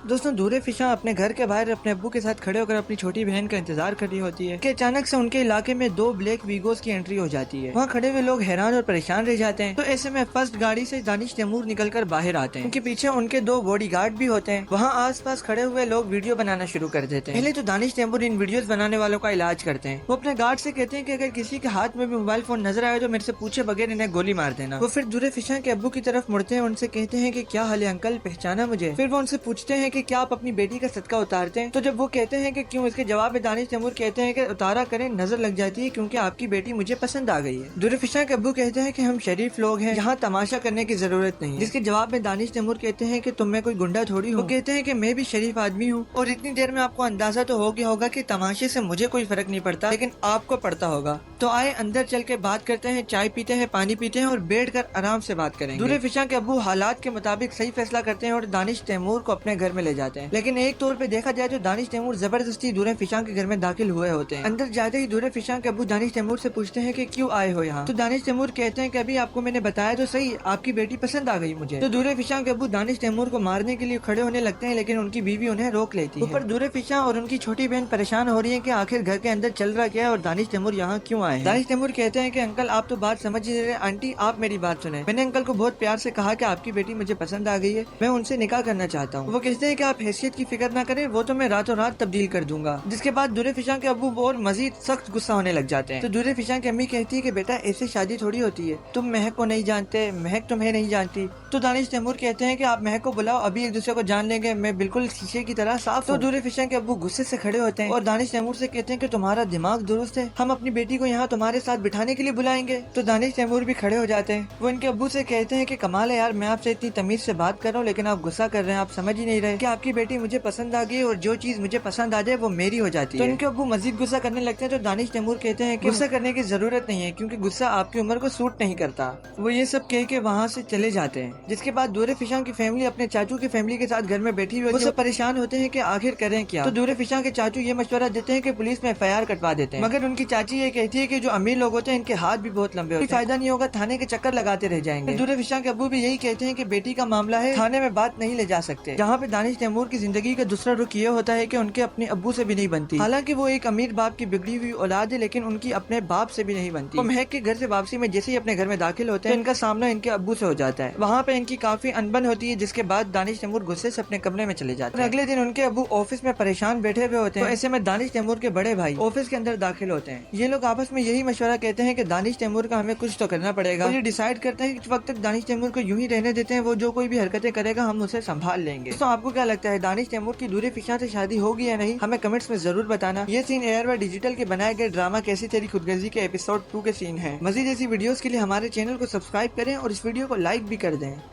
दोस्तों दूरे फिशा अपने घर के बाहर अपने अब्बू के साथ खड़े होकर अपनी छोटी बहन का इंतजार कर रही होती है कि अचानक से उनके इलाके में 2 ब्लैक वीगोस की एंट्री हो जाती है। वहाँ खड़े हुए लोग हैरान और परेशान रह जाते हैं। तो ऐसे में फर्स्ट गाड़ी से दानिश तैमूर निकलकर बाहर आते हैं। उनके पीछे उनके 2 बॉडीगार्ड भी होते हैं। वहाँ आसपास खड़े हुए लोग वीडियो बनाना शुरू कर देते हैं। पहले तो दानिश तैमूर इन वीडियोस बनाने वालों का इलाज करते हैं। वो अपने गार्ड से कहते हैं कि अगर किसी के हाथ में भी मोबाइल फोन नजर आए तो मेरे से पूछे बगैर इन्हें गोली मार देना। वो फिर दूरे फिशा के अब्बू की तरफ मुड़ते हैं, उनसे कहते हैं कि क्या हाल है अंकल, पहचाना मुझे? फिर वो उनसे पूछते हैं कि क्या आप अपनी बेटी का सदका उतारते हैं? तो जब वो कहते हैं कि क्यों, इसके जवाब में दानिश तैमूर कहते हैं कि उतारा करें, नजर लग जाती है क्योंकि आपकी बेटी मुझे पसंद आ गई है। दूरे फिशा के अब्बू कहते हैं कि हम शरीफ लोग हैं, यहाँ तमाशा करने की जरूरत नहीं है। जिसके जवाब में दानिश तैमूर कहते हैं कि तुम में कोई गुंडा थोड़ी हूँ। वो कहते हैं कि मैं भी शरीफ आदमी हूँ और इतनी देर में आपको अंदाजा तो हो गया होगा कि तमाशे से मुझे कोई फर्क नहीं पड़ता, लेकिन आपको पड़ता होगा। तो आए अंदर चल के बात करते हैं, चाय पीते हैं, पानी पीते हैं और बैठ कर आराम से बात करेंगे। दूरे फिशा के अब्बू हालात के मुताबिक सही फैसला करते हैं और दानिश तैमूर को अपने घर में ले जाते हैं। लेकिन एक तौर पे देखा जाए तो दानिश तैमूर जबरदस्ती दूरे फिशा के घर में दाखिल हुए होते हैं। अंदर जाते ही दूरे फिशा के अब्बू दानिश तैमूर से पूछते हैं कि क्यों आए हो यहाँ? तो दानिश तैमूर कहते हैं कि अभी आपको मैंने बताया तो सही, आपकी बेटी पसंद आ गई मुझे। तो दूरे फिशा के अब्बू दानिश तैमूर को मारने के लिए खड़े होने लगते हैं, लेकिन उनकी बीवी उन्हें रोक लेती है। ऊपर दूरे फिशा और उनकी छोटी बहन परेशान हो रही है कि आखिर घर के अंदर चल रहा क्या है और दानिश तैमूर यहाँ क्यों आए हैं। दानिश तैमूर कहते हैं कि अंकल आप तो बात समझ ही नहीं रहे। आंटी आप मेरी बात सुने, मैंने अंकल को बहुत प्यार से कहा कि आपकी बेटी मुझे पसंद आ गई है, मैं उनसे निकाह करना चाहता हूँ। वो कहते हैं कि आप हैसियत की फिक्र ना करें, वो तो मैं रातों रात तब्दील कर दूंगा। जिसके बाद दूरे फिशा के अब्बू और मजीद सख्त गुस्सा होने लग जाते हैं। तो दूरे फिशा की अम्मी कहती है कि बेटा ऐसे शादी थोड़ी होती है, तुम महक को नहीं जानते, महक तुम्हें नहीं जानती। तो दानिश तैमूर कहते हैं कि आप महक को बुलाओ, अभी एक दूसरे को जान लेंगे, मैं बिल्कुल शीशे की तरह साफ। तो दूरे फिशा के अब्बू गुस्से से खड़े होते हैं और दानिश तैमूर से कहते हैं कि तुम्हारा दिमाग दुरुस्त है, हम अपनी बेटी को यहाँ तुम्हारे साथ बिठाने के लिए बुलाएंगे। तो दानिश तैमूर भी खड़े हो जाते हैं। वो इनके अब्बू से कहते हैं कि कमाल है यार, मैं आपसे इतनी तमीज से बात कर रहा हूँ लेकिन आप गुस्सा कर रहे हैं, आप समझ ही नहीं रहे कि आपकी बेटी मुझे पसंद आ गई और जो चीज मुझे पसंद आ जाए वो मेरी हो जाती है। तो इनके अब्बू मजीद गुस्सा करने लगते हैं। तो दानिश तैमूर कहते हैं कि गुस्सा करने की जरूरत नहीं है क्योंकि गुस्सा आपकी उम्र को सूट नहीं करता। वो ये सब कह के वहाँ से चले जाते हैं। जिसके बाद दूरे फिशा की फैमिली अपने चाचू की फैमिली के साथ घर में बैठी हुई, वो सब परेशान होते हैं कि आखिर करें क्या। तो दूरे फिशा के चाचू ये मशवरा देते हैं कि पुलिस में FIR कटवा देते हैं, मगर उनकी चाची ये कहती है कि जो अमीर लोग होते हैं इनके हाथ भी बहुत लंबे होते हैं, फायदा नहीं होगा, थाने के चक्कर लगाते रह जाएंगे। दूरे फिशा के अब्बू भी यही कहते हैं कि बेटी का मामला है, थाने में बात नहीं ले जा सकते। जहाँ पे दानिश तैमूर की जिंदगी का दूसरा रुख ये होता है कि उनके अपने अब्बू से भी नहीं बनती। हालांकि वो एक अमीर बाप की बिगड़ी हुई औलाद है, लेकिन उनकी अपने बाप से भी नहीं बनती। वो महक के घर से वापसी में जैसे ही अपने घर में दाखिल होते हैं, इनका सामना इनके अब्बू से हो जाता है। वहाँ पे इनकी काफी अनबन होती है, जिसके बाद दानिश तैमूर गुस्से से अपने कमरे में चले जाते हैं। अगले दिन उनके अब्बू ऑफिस में परेशान बैठे हुए होते हैं। तो ऐसे में दानिश तैमूर के बड़े भाई ऑफिस के अंदर दाखिल होते हैं। ये लोग आपस में यही मशवरा कहते हैं कि दानिश तैमूर का हमें कुछ तो करना पड़ेगा। ये डिसाइड करते हैं कि इस वक्त तक दानिश तैमूर को यूं ही रहने देते हैं, वो जो कोई भी हरकतें करेगा हम उसे संभाल लेंगे। तो आपको क्या लगता है, दानिश तैमूर की दूरे फिशा से शादी होगी या नहीं? हमें कमेंट्स में जरूर बताना। ये सीन एयरवे डिजिटल के बनाए गए ड्रामा कैसी तेरी खुदगर्जी के एपिसोड 2 के सीन है। मजीद ऐसी वीडियोस के लिए हमारे चैनल को सब्सक्राइब करें और इस वीडियो को लाइक भी कर दें।